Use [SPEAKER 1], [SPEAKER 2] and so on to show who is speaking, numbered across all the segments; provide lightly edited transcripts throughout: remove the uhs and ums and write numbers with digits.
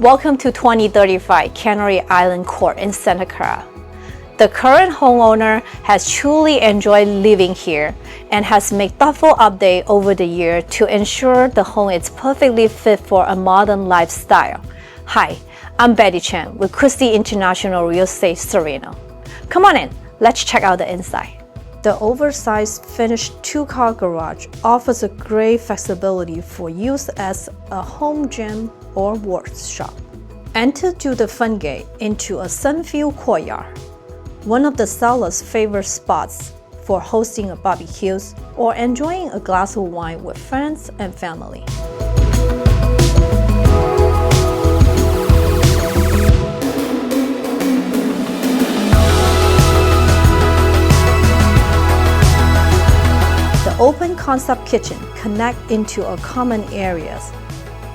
[SPEAKER 1] Welcome to 2035 Canary Island Court in Santa Clara. The current homeowner has truly enjoyed living here and has made thoughtful updates over the year to ensure the home is perfectly fit for a modern lifestyle. Hi, I'm Betty Chen with Christie International Real Estate Sereno. Come on in, let's check out the inside. The oversized finished two-car garage offers a great flexibility for use as a home gym or workshop. Enter through the front gate into a sun-filled courtyard, one of the seller's favorite spots for hosting a barbecue or enjoying a glass of wine with friends and family. The open concept kitchen connects into a common areas,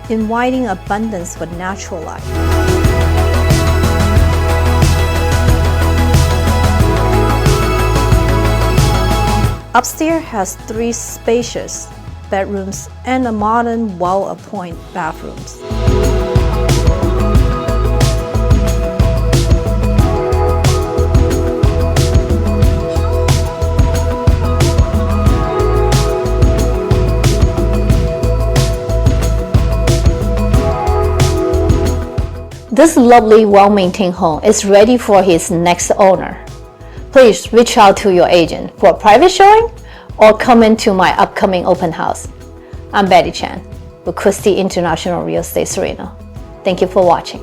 [SPEAKER 1] inviting abundance with natural light. Upstairs has 3 spacious bedrooms and a modern, well-appointed bathrooms. This lovely, well-maintained home is ready for his next owner. Please reach out to your agent for a private showing or come into my upcoming open house. I'm Betty Chen with Christie International Real Estate Sereno. Thank you for watching.